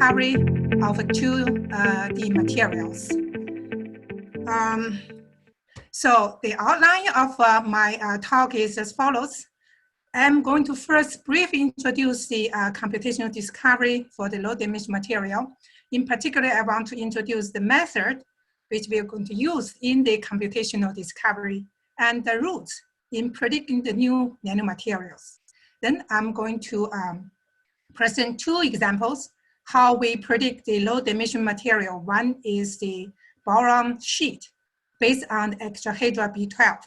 discovery of the materials. So the outline of my talk is as follows. I'm going to first briefly introduce the computational discovery for the low-dimensional material. In particular, I want to introduce the method which we are going to use in the computational discovery and the rules in predicting the new nanomaterials. Then I'm going to present two examples how we predict the low-dimensional material. One is the boron sheet based on icosahedral B12.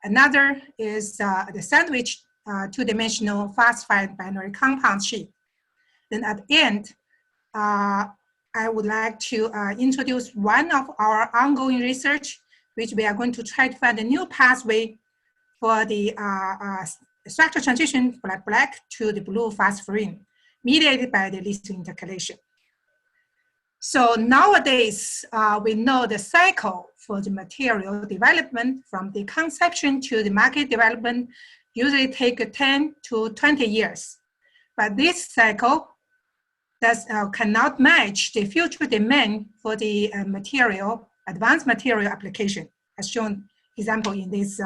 Another is the sandwich two-dimensional phosphide binary compound sheet. Then at the end, I would like to introduce one of our ongoing research, which we are going to try to find a new pathway for the structure transition from black to the blue phosphorine, mediated by the lithium intercalation. So nowadays, we know the cycle for the material development from the conception to the market development usually take 10 to 20 years. But this cycle cannot match the future demand for the advanced material application, as shown example in this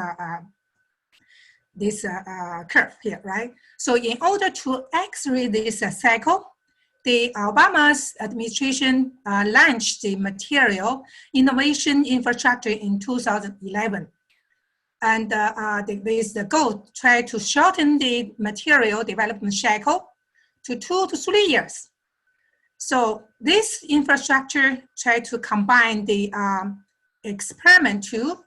curve here, right? So in order to accelerate this cycle, the Obama's administration launched the material innovation infrastructure in 2011. And with the goal to try to shorten the material development cycle to 2 to 3 years. So this infrastructure tried to combine the experiment tool,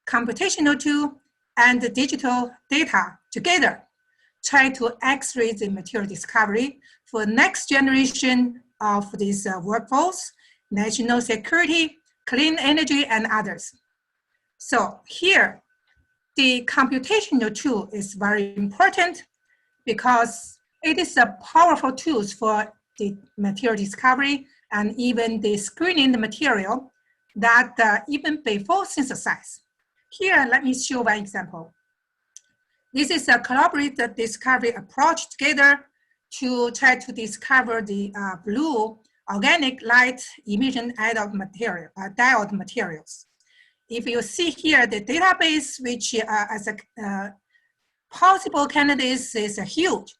computational tool, and the digital data together, try to accelerate the material discovery for next generation of this workforce, national security, clean energy, and others. So here, the computational tool is very important because it is a powerful tool for the material discovery and even the screening the material that even before synthesis. Here, let me show one example. This is a collaborative discovery approach together to try to discover the blue organic light emission diode materials. If you see here, the database, which as a possible candidates is huge,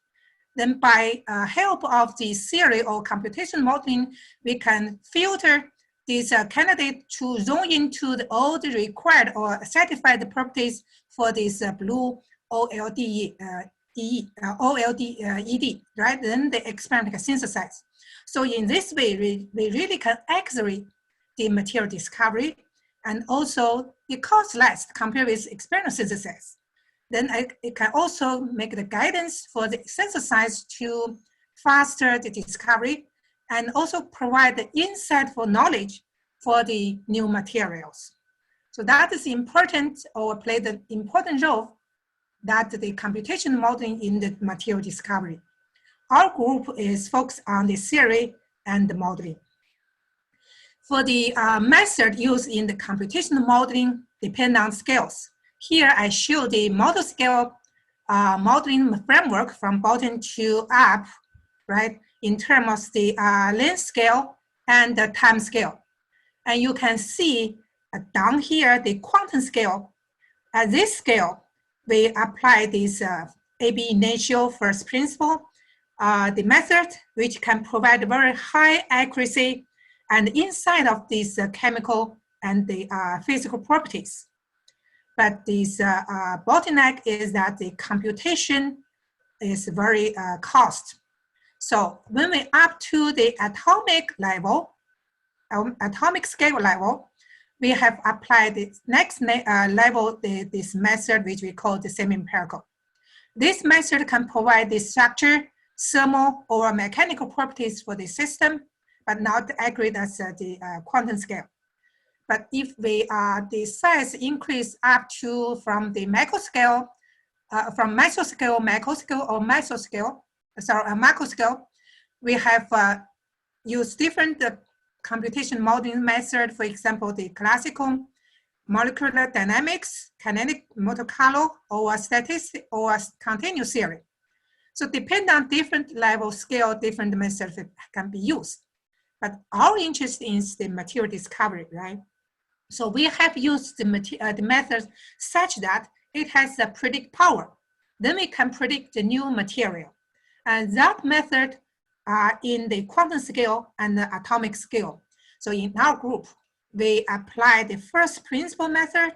then by help of the theory or computation modeling, we can filter this candidate to zone into all the required or certified properties for this blue OLED, right? Then the experiment can synthesize. So in this way, we really can accelerate the material discovery, and also it costs less compared with experimental synthesis. Then it can also make the guidance for the synthesis to faster the discovery and also provide the insightful knowledge for the new materials. So that is important or played an important role that the computation modeling in the material discovery. Our group is focused on the theory and the modeling. For the method used in the computational modeling depend on scales. Here I show the model scale modeling framework from bottom to up, right? In terms of the length scale and the time scale. And you can see down here, the quantum scale. At this scale, we apply this AB initial first principle, the method which can provide very high accuracy and insight of these chemical and the physical properties. But this bottleneck is that the computation is very cost. So when we up to the atomic level, atomic scale level, we have applied the next level, this method which we call the semi-empirical. This method can provide the structure, thermal or mechanical properties for the system, but not accurate as the quantum scale. But if we the size increase up to from the macro scale, from mesoscale, macro scale, or mesoscale, macro scale, we have used different computation modeling method. For example, the classical molecular dynamics, kinetic Monte Carlo, or statistic or continuous theory. So depending on different level scale, different methods can be used. but our interest is the material discovery, right? So we have used the method such that it has a predict power. Then we can predict the new material. And that method are in the quantum scale and the atomic scale. So in our group, we apply the first principle method.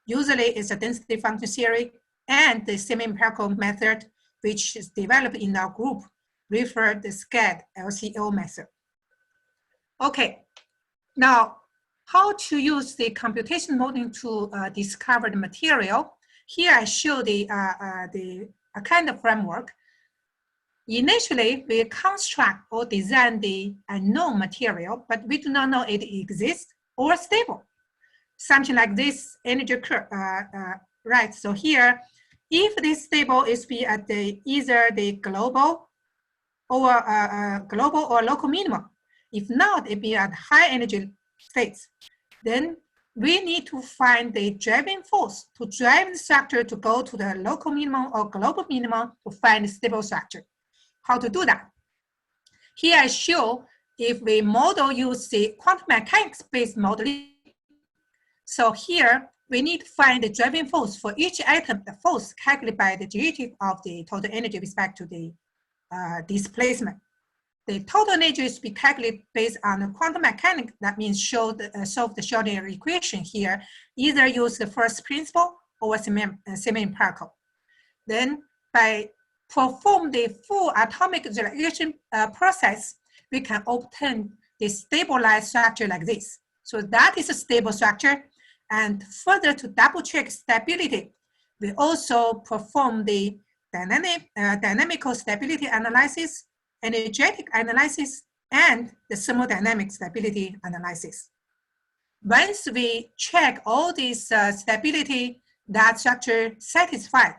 Usually it's a density function theory, and the semi-empirical method, which is developed in our group, referred the SCAD LCO method. Okay, now how to use the computational modeling to discover the material. Here I show the kind of framework. Initially, we construct or design the unknown material, but we do not know it exists or stable. Something like this energy curve, right? So here, if this stable is be at the either the global or local minimum. If not, it be at high energy states. Then we need to find the driving force to drive the structure to go to the local minimum or global minimum to find a stable structure. How to do that? Here I show if we model use the quantum mechanics-based modeling. So here we need to find the driving force for each atom, the force calculated by the derivative of the total energy with respect to the displacement. The total energy is to be calculated based on the quantum mechanics. That means solve the Schrödinger equation here. Either use the first principle or semi-empirical. Then by perform the full atomic relaxation process, we can obtain the stabilized structure like this. So that is a stable structure. And further to double check stability, we also perform the dynamical stability analysis, energetic analysis, and the thermodynamic stability analysis. Once we check all these stability that structure satisfied,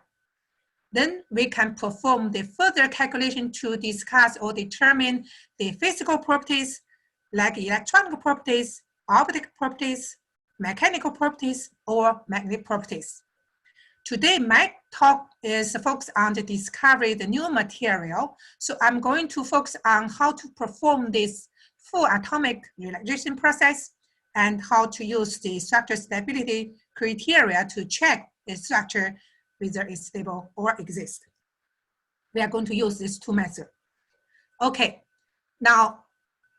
then we can perform the further calculation to discuss or determine the physical properties like electronic properties, optic properties, mechanical properties, or magnetic properties. Today, my talk is focused on the discovery of the new material. So I'm going to focus on how to perform this full atomic relaxation process and how to use the structure stability criteria to check the structure whether it's stable or exists. We are going to use these two methods. Okay, now,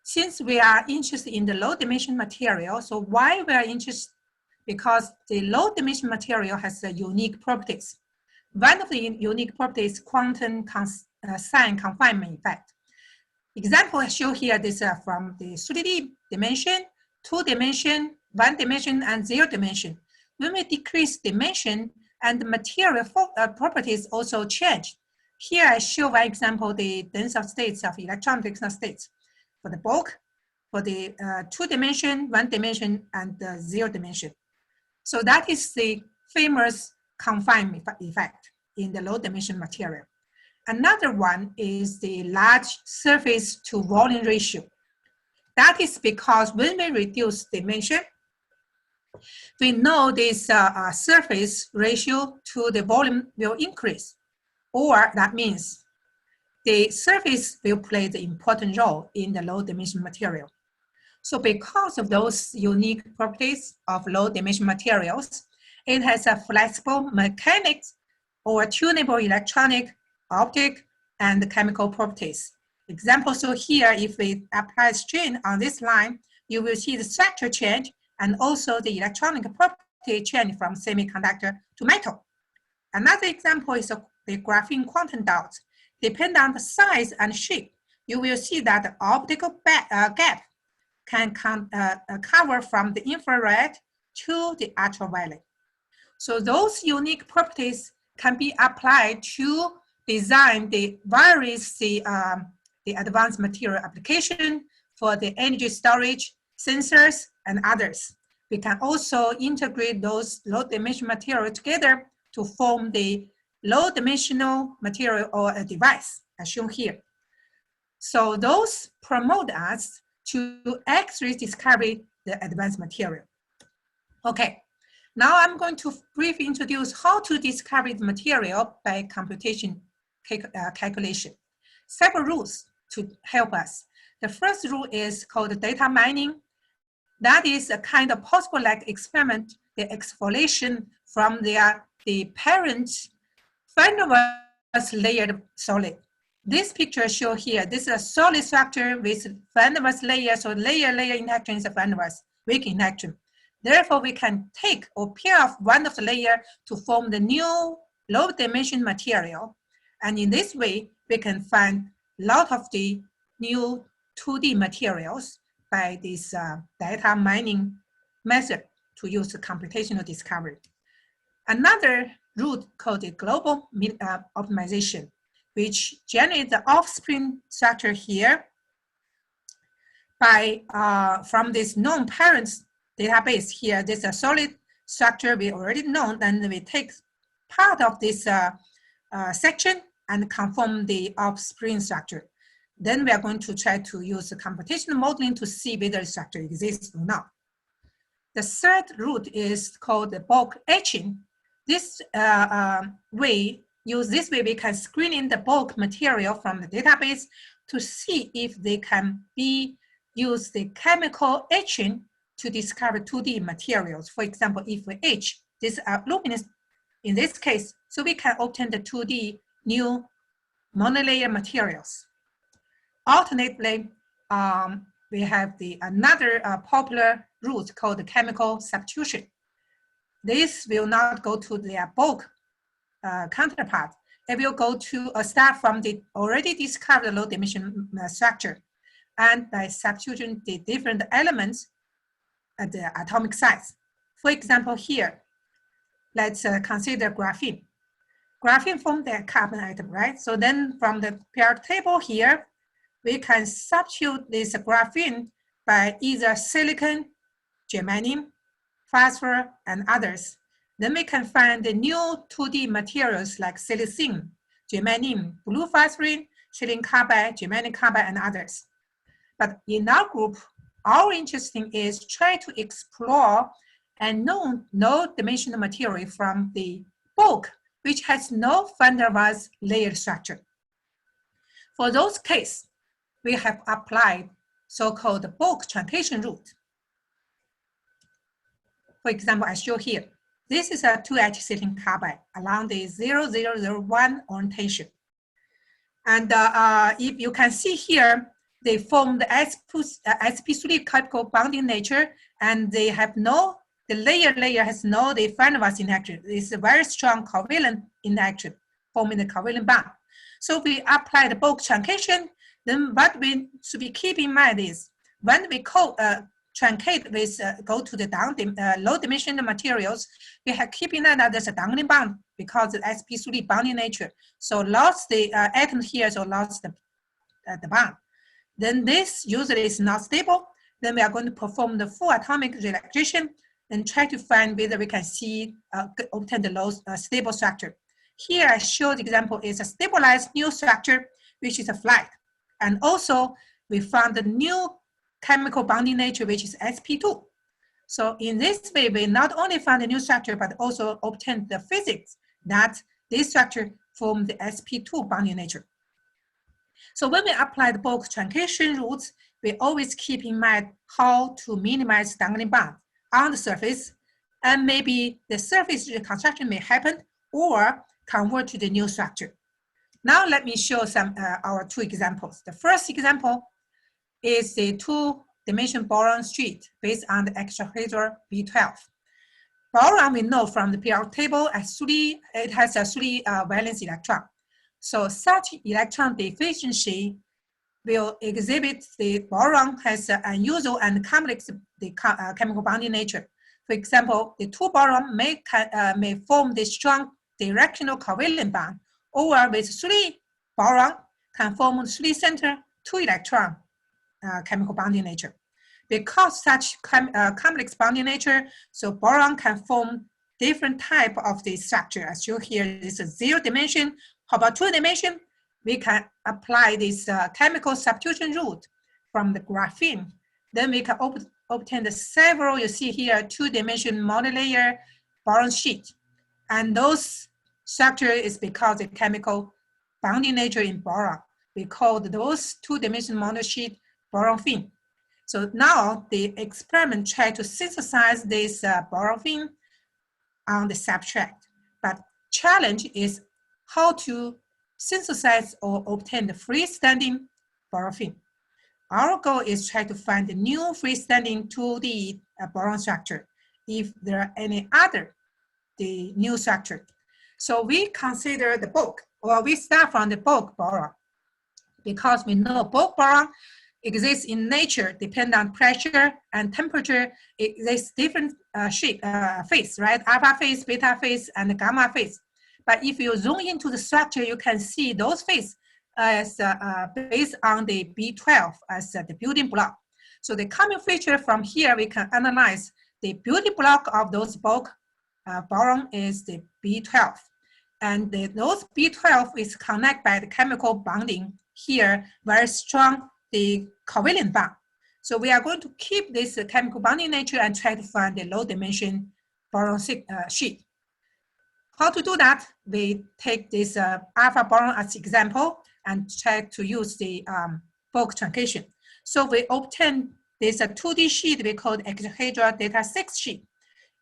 since we are interested in the low dimension material, so why we are interested? Because the low dimension material has unique properties. One of the unique properties is quantum sign confinement effect. Example I show here, this from the 3D dimension, 2 dimension, 1 dimension, and 0 dimension. When we decrease dimension, and the material properties also change. Here I show by example the dense states of electron dense states for the bulk, for the 2 dimension, 1 dimension, and 0 dimension. So that is the famous confinement effect in the low dimension material. Another one is the large surface to volume ratio. That is because when we reduce dimension, we know this surface ratio to the volume will increase, or that means the surface will play the important role in the low dimension material. So because of those unique properties of low dimension materials, it has a flexible mechanics or tunable electronic, optic, and chemical properties. Example, so here, if we apply strain on this line, you will see the structure change and also the electronic property change from semiconductor to metal. Another example is the graphene quantum dots. Depending on the size and shape, you will see that the optical gap can cover from the infrared to the ultraviolet. So those unique properties can be applied to design the various the advanced material application for the energy storage, sensors, and others. We can also integrate those low dimension material together to form the low dimensional material or a device, as shown here. So those promote us to actually discover the advanced material. Okay, now I'm going to briefly introduce how to discover the material by computation calculation. Several rules to help us. The first rule is called data mining. That is a kind of possible-like experiment, the exfoliation from the parent fundamental layered solid. This picture shows here, this is a solid structure with fundamental layer, so layer interaction is a fundamental weak interaction. Therefore, we can take or peel off one of the layer to form the new low dimension material. And in this way, we can find a lot of the new 2D materials by this data mining method to use the computational discovery. Another route called the global optimization, which generates the offspring structure here by from this known parents database here. This is a solid structure we already know, and we take part of this section and conform the offspring structure. Then we are going to try to use the computational modeling to see whether the structure exists or not. The third route is called the bulk etching. This way we can screen in the bulk material from the database to see if they can be used the chemical etching to discover 2D materials. For example, if we etch this luminous in this case, so we can obtain the 2D new monolayer materials. Alternately, we have another popular route called the chemical substitution. This will not go to their bulk counterpart. It will go to start from the already discovered low dimension structure, and by substituting the different elements at the atomic size. For example, here, let's consider graphene. Graphene forms the carbon atom, right? So then from the periodic table here, we can substitute this graphene by either silicon, germanium, phosphor, and others. Then we can find the new 2D materials like silicene, germanium, blue phosphorine, silicon carbide, germanium carbide, and others. But in our group, our interest is try to explore a known low-dimensional material from the bulk, which has no fundamental layered structure. For those cases, we have applied so-called bulk truncation route. For example, I show here, this is a 2H silicon carbide along the 0001 orientation. And if you can see here, they form the sp3 chemical bonding nature, and they have no, the layer has no the fundamental interaction. It's a very strong covalent interaction, forming the covalent bond. So we apply the bulk truncation. Then what we should be keep in mind is when we truncate with go to the low dimensional materials, we have keep in mind that there's a downlink bond because of sp3 bonding nature. So lost the atom here, so lost the bond. Then this usually is not stable. Then we are going to perform the full atomic relaxation and try to find whether we can see obtain the low stable structure. Here I show the example is a stabilized new structure, which is a flight. And also we found the new chemical bonding nature, which is sp2. So in this way, we not only found a new structure, but also obtained the physics that this structure form the sp2 bonding nature. So when we apply the bulk truncation routes, we always keep in mind how to minimize downlink bond on the surface, and maybe the surface reconstruction may happen or convert to the new structure. Now let me show some our two examples. The first example is the two-dimensional boron sheet based on the icosahedral B12. Boron we know from the periodic table it has a 3 valence electron. So such electron deficiency will exhibit the boron has an unusual and complex chemical bonding nature. For example, the two boron may form the strong directional covalent bond, or with 3 boron can form 3 center 2 electron chemical bonding nature. Because such complex bonding nature, so boron can form different type of the structure. As shown here, this is 0 dimension. How about 2 dimension? We can apply this chemical substitution route from the graphene. Then we can obtain the several, you see here, 2-dimension monolayer boron sheet. And those structure is because the chemical bonding nature in boron. We call those 2-dimension monosheet boron fin. So now the experiment tried to synthesize this boron fin on the substrate. But challenge is how to synthesize or obtain the freestanding boron fin. Our goal is try to find the new freestanding 2D boron structure if there are any other the new structure. So we consider the bulk, or we start from the bulk boron, because we know bulk boron exists in nature, depend on pressure and temperature. It exists different phase, right? Alpha phase, beta phase, and gamma phase. But if you zoom into the structure, you can see those phases as based on the B12 as the building block. So the common feature from here, we can analyze the building block of those bulk boron is the B12. And those B12 is connected by the chemical bonding here, very strong, the covalent bond. So we are going to keep this chemical bonding nature and try to find the low dimension boron sheet. How to do that? We take this alpha boron as example and try to use the bulk truncation. So we obtain this 2D sheet we call icosahedral data 6 sheet.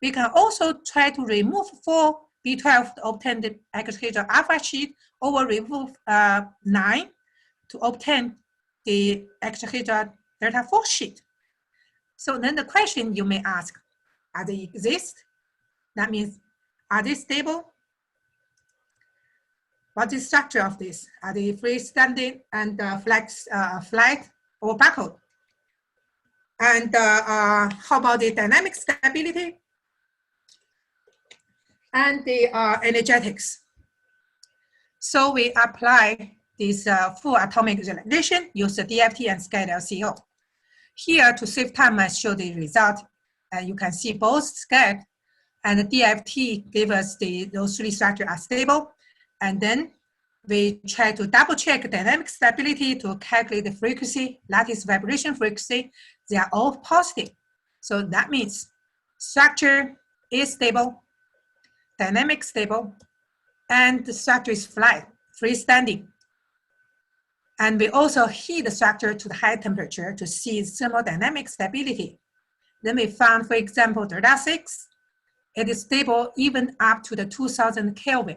We can also try to remove 4 B12 to obtain the icosahedral alpha sheet, or remove 9 to obtain the icosahedral delta 4 sheet. So then the question you may ask, are they exist? That means, are they stable? What is the structure of this? Are they freestanding and flat or buckled? And how about the dynamic stability and the energetics? So we apply this full atomic relaxation, use the DFT and SCAD LCO. Here, to save time, I show the result. And you can see both SCAD and the DFT give us those 3 structures are stable. And then we try to double check dynamic stability to calculate the frequency, lattice vibration frequency. They are all positive. So that means structure is stable, dynamic stable, and the structure is flat, freestanding. And we also heat the structure to the high temperature to see thermodynamic stability. Then we found, for example, delta 6, it is stable even up to the 2000 Kelvin.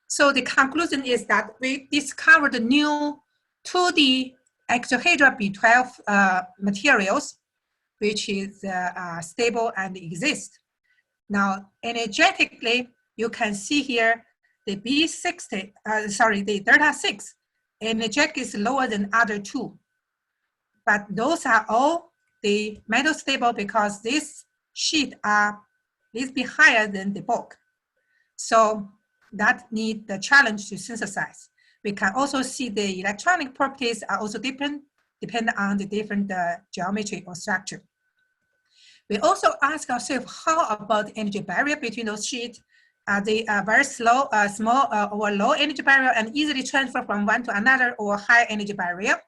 So the conclusion is that we discovered the new 2D icosahedral B12 materials, which is stable and exist. Now, energetically, you can see here the B60, the delta 6, energetic is lower than other 2. But those are all the metal stable because this sheet are little bit higher than the bulk. So that need the challenge to synthesize. We can also see the electronic properties are also depend on the different geometry or structure. We also ask ourselves, how about the energy barrier between those sheets? Are they very slow, small or low energy barrier and easily transfer from one to another, or high energy barrier?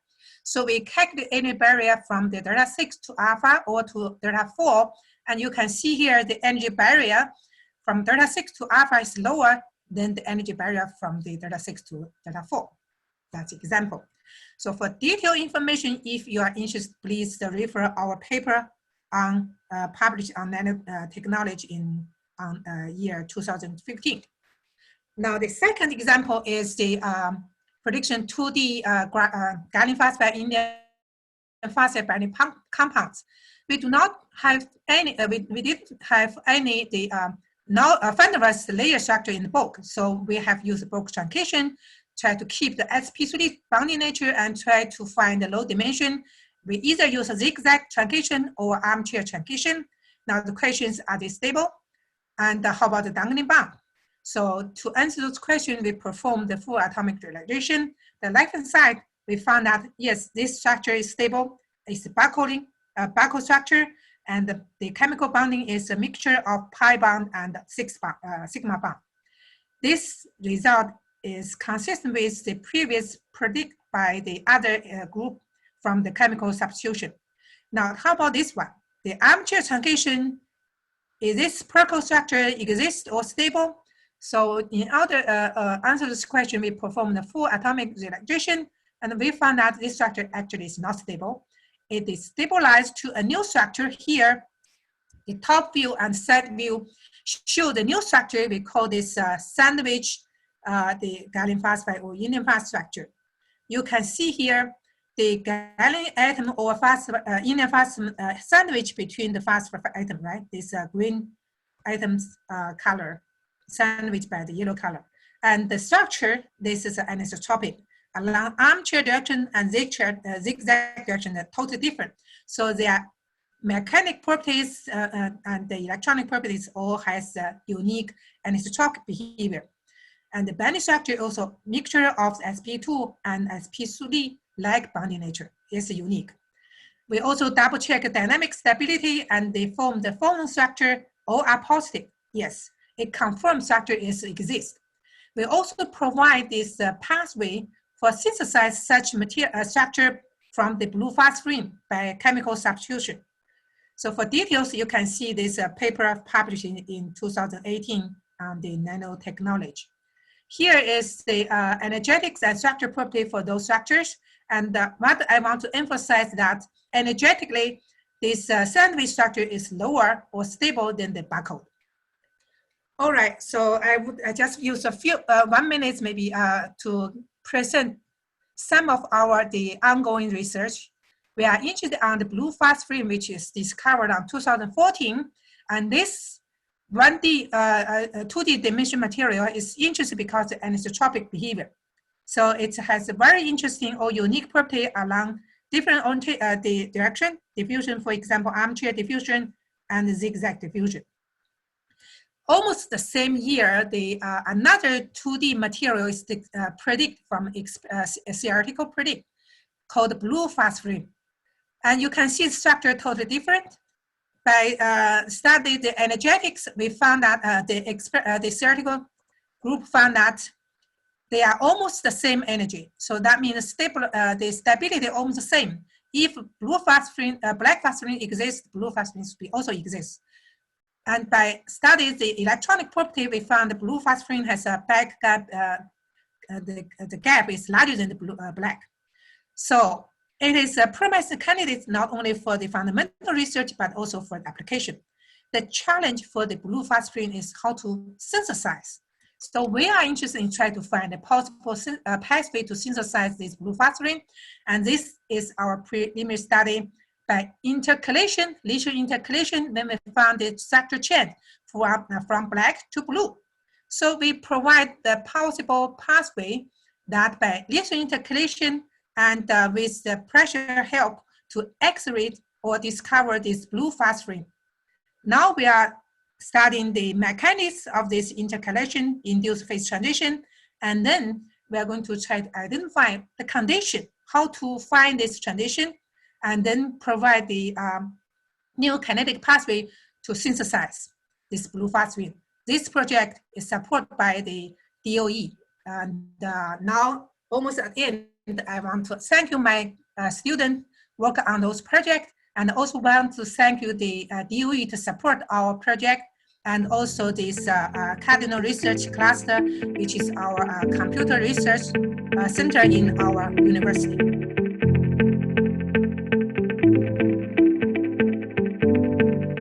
So we calculate the energy barrier from the delta 6 to alpha or to delta 4. And you can see here the energy barrier from delta 6 to alpha is lower than the energy barrier from the delta 6 to delta 4. That's example. So for detailed information, if you are interested, please refer our paper on published on nanotechnology in year 2015. Now the second example is the prediction 2D gallium phosphide indium phosphide binding compounds. We do not have any, we didn't have any fundamental layer structure in the bulk. So we have used bulk truncation, try to keep the sp3 bonding nature and try to find the low dimension. We either use a zigzag truncation or armchair truncation. Now the questions, are they stable? And how about the dangling bond? So to answer those questions, we performed the full atomic relaxation. The left-hand side, we found that yes, this structure is stable. It's a buckled structure, and the chemical bonding is a mixture of pi bond and sigma bond. This result is consistent with the previous predict by the other group from the chemical substitution. Now, how about this one? The armchair truncation, is this Perkel structure exist or stable? So in order to answer this question, we performed the full atomic relaxation, and we found that this structure actually is not stable. it is stabilized to a new structure here. The top view and side view show the new structure. We call this sandwich, the gallium phosphide or indium phosphide structure. You can see here the gallium atom or indium phosphide sandwich between the phosphide atom, right? This green atom's color, sandwiched by the yellow color. And the structure, this is anisotropic. Along armchair direction and zigzag direction are totally different. So their mechanic properties and the electronic properties all has unique anisotropic behavior. And the binding structure also mixture of sp2 and sp3 like bonding nature is unique. We also double check dynamic stability and they form the phonon structure. All are positive. Yes, it confirms structure exists. We also provide this pathway for synthesize such material structure from the blue phosphine by chemical substitution. So for details, you can see this paper published in 2018 on the nanotechnology. Here is the energetics and structure property for those structures. And what I want to emphasize that energetically, this sandwich structure is lower or stable than the barcode. All right, so I just use a few 1 minute maybe to present some of the ongoing research. We are interested on the blue phosphine, which is discovered in 2014, and this 1D, 2D dimension material is interesting because of anisotropic behavior. So it has a very interesting or unique property along different the direction, diffusion, for example, armchair diffusion and zigzag diffusion. Almost the same year, another 2D material is predict from theoretical predict called blue phosphine. And you can see the structure totally different. By studying the energetics, we found that the theoretical group found that they are almost the same energy. So that means the stability almost the same. If blue phosphine, black phosphine exists, blue phosphine also exists. And by studying the electronic property, we found the blue phosphine has a back gap, the gap is larger than the black. So it is a promising candidate not only for the fundamental research, but also for the application. The challenge for the blue phosphine is how to synthesize. So we are interested in trying to find a possible pathway to synthesize this blue phosphine. And this is our preliminary study by intercalation, lithium intercalation, then we found the structure change from black to blue. So we provide the possible pathway that by lithium intercalation and with the pressure help to accelerate or discover this blue phosphine. Now we are studying the mechanics of this intercalation, induced phase transition, and then we are going to try to identify the condition, how to find this transition, and then provide the new kinetic pathway to synthesize this blue phosphine. This project is supported by the DOE. And now, almost at the end, I want to thank you, my student working on those projects, and also want to thank you, the DOE, to support our project, and also this Cardinal Research Cluster, which is our computer research center in our university.